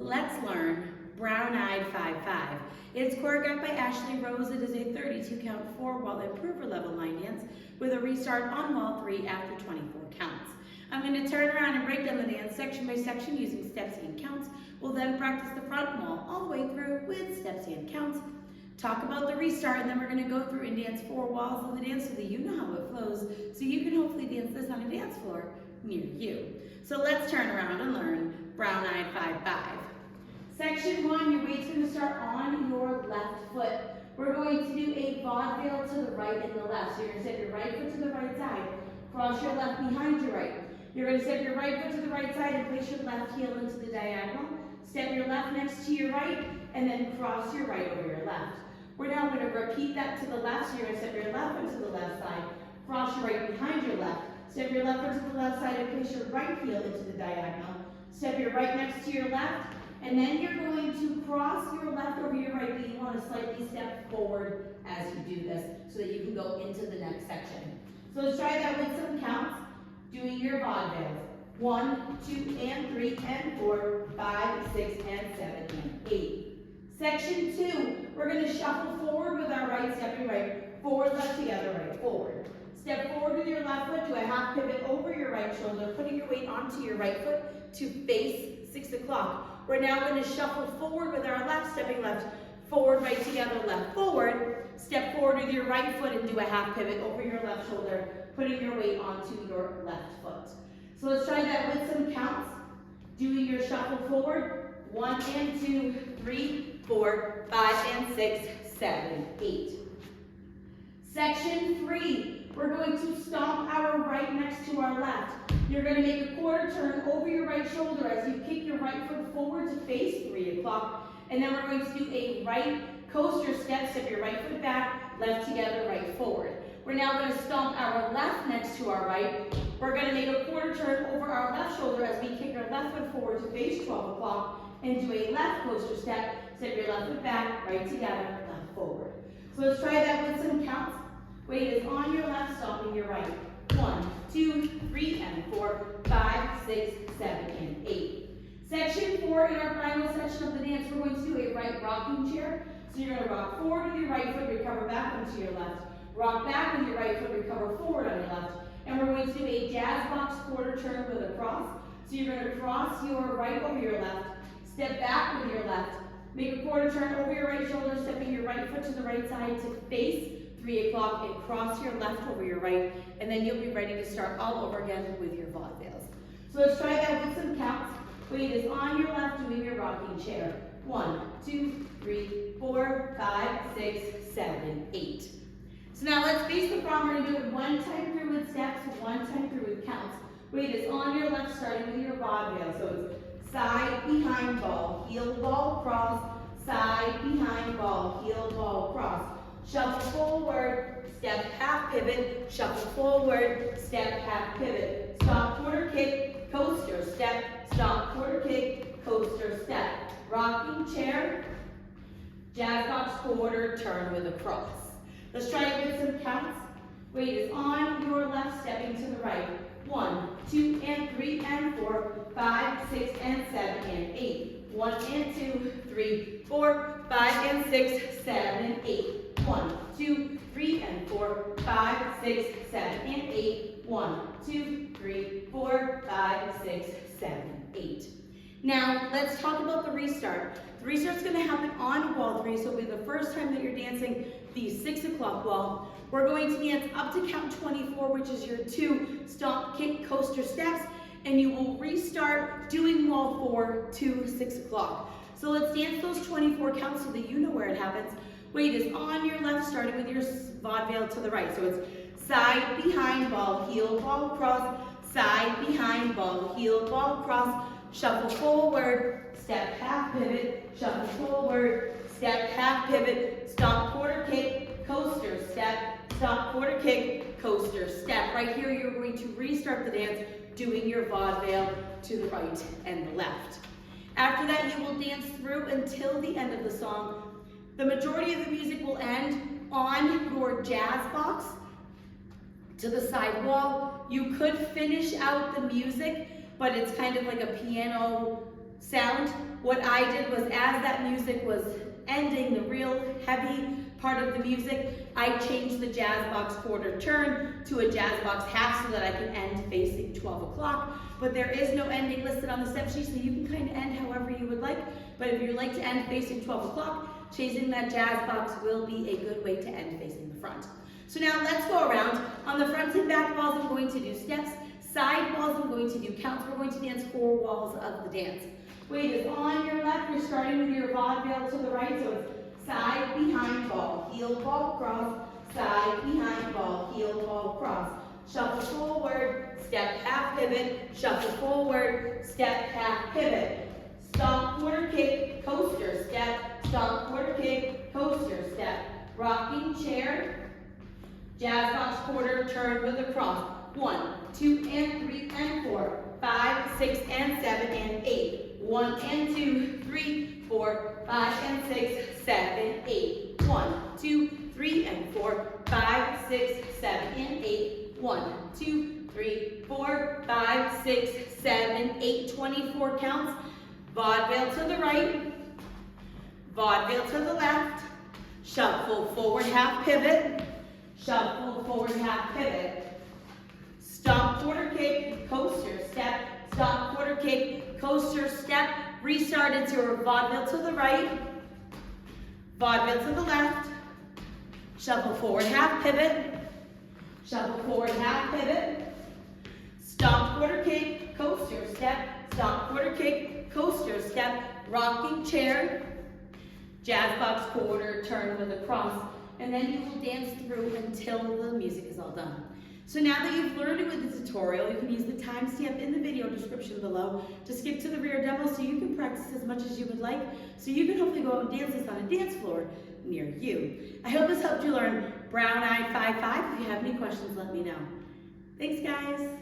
Let's learn Brown-Eyed 5-5. It's choreographed by Ashley Rose. It is a 32 count 4-wall improver level line dance with a restart on wall 3 after 24 counts. I'm going to turn around and break down the dance section by section using steps and counts. We'll then practice the front wall all the way through with steps and counts. Talk about the restart, and then we're going to go through and dance 4 walls of the dance so that you know how it flows, so you can hopefully dance this on a dance floor near you. So let's turn around and learn Brown-Eyed 5-5. Section 1, your weight's going to start on your left foot. We're going to do a vaudeville to the right and the left. So you're going to step your right foot to the right side, cross your left behind your right. You're going to step your right foot to the right side and place your left heel into the diagonal. Step your left next to your right, and then cross your right over your left. We're now going to repeat that to the left. So you're going to step your left foot to the left side, cross your right behind your left. Step your left foot to the left side and place your right heel into the diagonal. Step your right next to your left, and then you're going to cross your left over your right, but you want to slightly step forward as you do this so that you can go into the next section. So let's try that with some counts, doing your vaudevilles. 1, 2, and 3, and 4, 5, 6, and 7, and 8. Section 2, we're going to shuffle forward with our right, step your right, forward, left, together, right, forward. Step forward with your left foot, do a half pivot over your right shoulder, putting your weight onto your right foot to face 6 o'clock. We're now going to shuffle forward with our left, stepping left, forward, right, together, left, forward. Step forward with your right foot and do a half pivot over your left shoulder, putting your weight onto your left foot. So let's try that with some counts. Doing your shuffle forward, 1 and 2, 3, 4, 5 and 6, 7, 8. Section 3, we're going to stomp our right next to our left. You're going to make a quarter turn over your right shoulder as you kick your right foot forward to face 3 o'clock. And then we're going to do a right coaster step, step your right foot back, left together, right forward. We're now going to stomp our left next to our right. We're going to make a quarter turn over our left shoulder as we kick our left foot forward to face 12 o'clock and do a left coaster step, step your left foot back, right together, left forward. So let's try that with some counts. Weight is on your left, stomping your right. 1, 2, 3, and 4, 5, 6, 7, and 8. Section 4, in our final section of the dance, we're going to do a right rocking chair. So you're going to rock forward with your right foot, recover back onto your left. Rock back with your right foot, recover forward on your left. And we're going to do a jazz box quarter turn with a cross. So you're going to cross your right over your left, step back with your left, make a quarter turn over your right shoulder, stepping your right foot to the right side to face 3 o'clock and cross your left over your right, and then you'll be ready to start all over again with your vaudevilles. So let's try that with some counts. Weight is on your left, doing your rocking chair. 1, 2, 3, 4, 5, 6, 7, 8. So now let's face the front. We're going to do it 1 time through with steps, 1 time through with counts. Weight is on your left, starting with your vaudeville. So it's side, behind, ball, heel, ball, cross, side, behind, ball, heel, ball, cross. Shuffle forward, step, half pivot, shuffle forward, step, half pivot. Stop, quarter kick, coaster, step, stop, quarter kick, coaster, step. Rocking chair, jazz box quarter, turn with a cross. Let's try it with some counts. Weight is on your left, stepping to the right. 1, 2, and 3, and 4, 5, 6, and 7, and 8. 1 and 2, 3, 4, 5, and 6, 7, and 8. 1, 2, 3, and 4, 5, 6, 7, and 8. 1, 2, 3, 4, 5, 6, 7, 8. Now, let's talk about the restart. The restart's going to happen on wall 3, so it'll be the first time that you're dancing the 6 o'clock wall. We're going to dance up to count 24, which is your 2 stomp, kick, coaster steps, and you will restart doing wall 4 to 6 o'clock. So let's dance those 24 counts so that you know where it happens. Weight is on your left, starting with your vaudeville to the right. So it's side, behind, ball, heel, ball, cross, side, behind, ball, heel, ball, cross, shuffle forward, step, half pivot, shuffle forward, step, half pivot, stop, quarter kick, coaster, step, stop, quarter kick, coaster, step. Right here, you're going to restart the dance doing your vaudeville to the right and the left. After that, you will dance through until the end of the song. The majority of the music will end on your jazz box to the side wall. You could finish out the music, but it's kind of like a piano sound. What I did was, as that music was ending, the real heavy part of the music, I changed the jazz box quarter turn to a jazz box half so that I could end facing 12 o'clock. But there is no ending listed on the step sheet, so you can kind of end however you would like. But if you like to end facing 12 o'clock, chasing that jazz box will be a good way to end facing the front. So now let's go around. On the front and back walls, I'm going to do steps. Side walls, I'm going to do counts. We're going to dance 4 walls of the dance. Weight is on your left. You're starting with your vaudeville to the right, so it's side, behind, ball, heel, ball, cross, side, behind, ball, heel, ball, cross. Shuffle forward, step, half pivot, shuffle forward, step, half pivot. Stomp, quarter kick, coaster, step, stomp, quarter kick, coaster, step. Rocking chair, jazz box quarter, turn with a cross. 1, 2, and 3, and 4, 5, 6, and 7, and 8. 1 and 2, 3, 4, 5, and 6, 7, 8. 1, 2, 3, and 4, 5, 6, 7, and 8. 1, 2, 3, 4, 5, 6, 7, 8. 24 counts. Vaudeville to the right, vaudeville to the left. Shuffle forward, half pivot. Shuffle forward, half pivot. Stomp, quarter kick, coaster, step. Stomp, quarter kick, coaster, step. Restart into a vaudeville to the right, vaudeville to the left. Shuffle forward, half pivot. Shuffle forward, half pivot. Stomp, quarter kick, coaster, step. Stomp, quarter kick, coaster, step. Rocking chair. Jazz box quarter, turn with a cross. And then you will dance through until the music is all done. So now that you've learned it with the tutorial, you can use the timestamp in the video description below to skip to the rear demo so you can practice as much as you would like, so you can hopefully go out and dance this on a dance floor near you. I hope this helped you learn Brown Eyed 5-5. If you have any questions, let me know. Thanks, guys.